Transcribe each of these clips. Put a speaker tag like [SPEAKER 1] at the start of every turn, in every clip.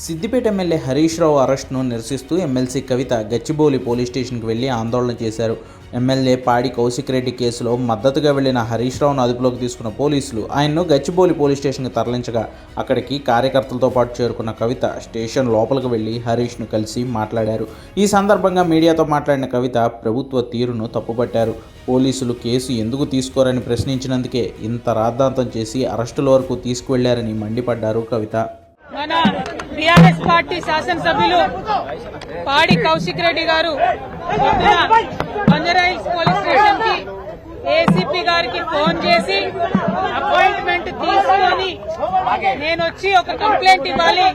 [SPEAKER 1] Siddipet MLA Harish Rao అరెస్టును నిరసిస్తూ MLC కవిత Gachibowli police స్టేషన్కి వెళ్లి ఆందోళన చేశారు. ఎమ్మెల్యే పాడి కౌశిక్ రెడ్డి కేసులో మద్దతుగా వెళ్లిన హరీష్ రావును అదుపులోకి తీసుకున్న పోలీసులు ఆయన్ను గచ్చిబౌలి పోలీస్ స్టేషన్కి తరలించగా అక్కడికి కార్యకర్తలతో పాటు చేరుకున్న కవిత స్టేషన్ లోపలికి వెళ్లి హరీష్ను కలిసి మాట్లాడారు. ఈ సందర్భంగా మీడియాతో మాట్లాడిన కవిత ప్రభుత్వ తీరును తప్పుపట్టారు. పోలీసులు కేసు ఎందుకు తీసుకోరని ప్రశ్నించినందుకే ఇంత రాద్ధాంతం చేసి అరెస్టుల వరకు తీసుకువెళ్లారని మండిపడ్డారు కవిత.
[SPEAKER 2] మన టీఆర్ఎస్ పార్టీ శాసనసభ్యులు పాడి కౌశిక్ రెడ్డి గారు బంజారాహిల్స్ పోలీస్ స్టేషన్ కి ఏసీపీ గారికి ఫోన్ చేసి అపాయింట్మెంట్ తీసుకొని నేను వచ్చి ఒక కంప్లైంట్ ఇవ్వాలి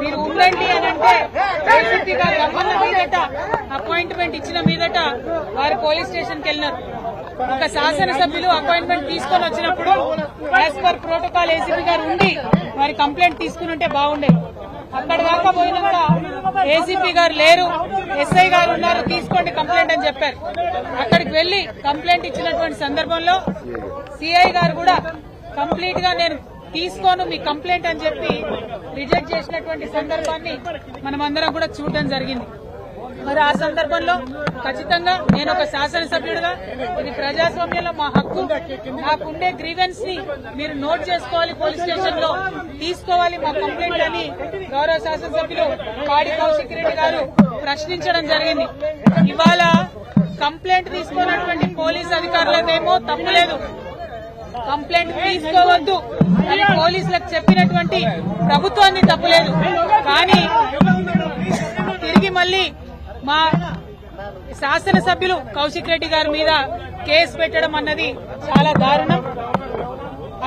[SPEAKER 2] మీరు ఉండండి అని అంటే ఏసీపీ గారు రమ్మన్న మీదట అపాయింట్మెంట్ ఇచ్చిన మీదట వారు పోలీస్ స్టేషన్ కి వెళ్ళినారు. ఒక శాసనసభ్యులు అపాయింట్మెంట్ తీసుకొని వచ్చినప్పుడు యాజ్ పర్ ప్రోటోకాల్ ఏసీపీ గారు ఉండి వారి కంప్లైంట్ తీసుకుని ఉంటే బాగుండేది. అక్కడ దాకా పోయినాక ఏసీపీ గారు లేరు, ఎస్ఐ గారు ఉన్నారు, తీసుకోండి కంప్లైంట్ అని చెప్పారు. అక్కడికి వెళ్లి కంప్లైంట్ ఇచ్చినటువంటి సందర్భంలో సిఐ గారు కూడా కంప్లీట్ గా నేను తీసుకోను మీ కంప్లైంట్ అని చెప్పి రిజెక్ట్ చేసినటువంటి సందర్భాన్ని మనమందరం కూడా చూడడం జరిగింది. మరి ఆ సందర్భంలో ఖచ్చితంగా నేను ఒక శాసనసభ్యుడిగా ఇది ప్రజాస్వామ్యంలో మా హక్కు, నాకుండే గ్రీవెన్స్ ని మీరు నోట్ చేసుకోవాలి, పోలీస్ స్టేషన్ లో తీసుకోవాలి మా కంప్లైంట్ అని గౌరవ శాసనసభ్యులు పాడి కౌశిక్ రెడ్డి గారు ప్రశ్నించడం జరిగింది. ఇవాళ కంప్లైంట్ తీసుకున్నటువంటి పోలీస్ అధికారులదేమో తప్పులేదు, కంప్లైంట్ తీసుకోవద్దు అని పోలీసులకు చెప్పినటువంటి ప్రభుత్వాన్ని తప్పులేదు. కానీ తిరిగి మళ్లీ మా శాసనసభ్యులు కౌశిక్ రెడ్డి గారి మీద కేసు పెట్టడం అన్నది చాలా దారుణం.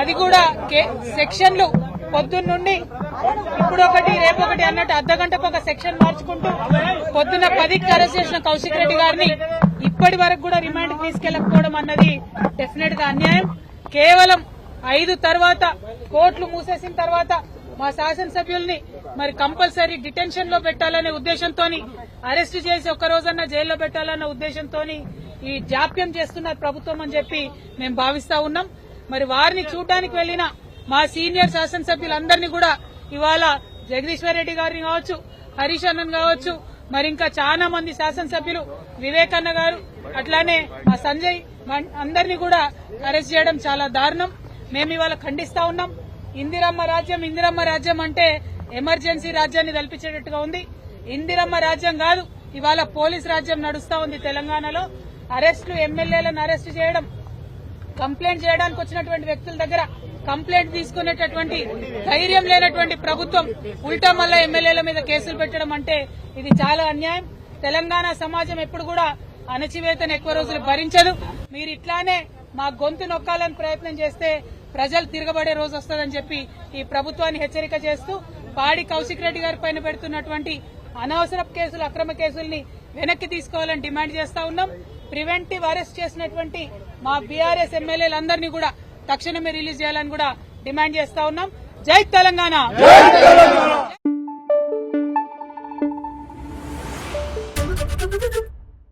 [SPEAKER 2] అది కూడా సెక్షన్లు పొద్దున్నుండి ఇప్పుడొకటి రేపొకటి అన్నట్టు అర్ధగంటకు ఒక సెక్షన్ మార్చుకుంటూ పొద్దున్న 10కి అరెస్ట్ చేసిన కౌశిక్ రెడ్డి గారిని ఇప్పటి వరకు కూడా రిమాండ్ తీసుకెళ్లకపోవడం అన్నది డెఫినెట్ గా అన్యాయం. కేవలం 5 తర్వాత కోర్టులు మూసేసిన తర్వాత మా శాసనసభ్యుల్ని మరి కంపల్సరీ డిటెన్షన్ లో పెట్టాలనే ఉద్దేశంతో అరెస్ట్ చేసి ఒక్క రోజన్నా జైల్లో పెట్టాలన్న ఉద్దేశంతో ఈ జాప్యం చేస్తున్నారు ప్రభుత్వం అని చెప్పి మేము భావిస్తా ఉన్నాం. మరి వారిని చూడడానికి వెళ్లిన మా సీనియర్ శాసనసభ్యులందరినీ కూడా ఇవాళ జగదీశ్వర్ రెడ్డి గారిని కావచ్చు, హరీష్ అన్నన్ కావచ్చు, మరి ఇంకా చాలా మంది శాసనసభ్యులు వివేకన్న గారు అట్లానే మా సంజయ్ అందరినీ కూడా అరెస్ట్ చేయడం చాలా దారుణం. మేము ఇవాళ ఖండిస్తా ఉన్నాం. ఇందిరమ్మ రాజ్యం అంటే ఎమర్జెన్సీ రాజ్యాన్ని కల్పించేటట్టుగా ఉంది. ఇందిరమ్మ రాజ్యం కాదు, ఇవాళ పోలీస్ రాజ్యం నడుస్తా ఉంది తెలంగాణలో. అరెస్టులు, ఎమ్మెల్యేలను అరెస్టు చేయడం, కంప్లైంట్ చేయడానికి వచ్చినటువంటి వ్యక్తుల దగ్గర కంప్లైంట్ తీసుకునేటటువంటి ధైర్యం లేనటువంటి ప్రభుత్వం ఉల్టా మళ్ళా ఎమ్మెల్యేల మీద కేసులు పెట్టడం అంటే ఇది చాలా అన్యాయం. తెలంగాణ సమాజం ఎప్పుడు కూడా అణచివేతను ఎక్కువ రోజులు భరించదు. మీరు ఇట్లానే మా గొంతు నొక్కాలని ప్రయత్నం చేస్తే ప్రజలు తిరగబడే రోజు వస్తుందని చెప్పి ఈ ప్రభుత్వాన్ని హెచ్చరిక చేస్తూ పాడి కౌశిక్ రెడ్డి గారి పైన పెడుతున్నటువంటి అనవసరపు కేసులు, అక్రమ కేసుల్ని వెనక్కి తీసుకోవాలని డిమాండ్ చేస్తా ఉన్నాం. ప్రివెంటివ్ అరెస్ట్ చేసినటువంటి మా బీఆర్ఎస్ ఎమ్మెల్యేలందరినీ కూడా తక్షణమే రిలీజ్ చేయాలని కూడా డిమాండ్ చేస్తా ఉన్నాం. జై తెలంగాణ.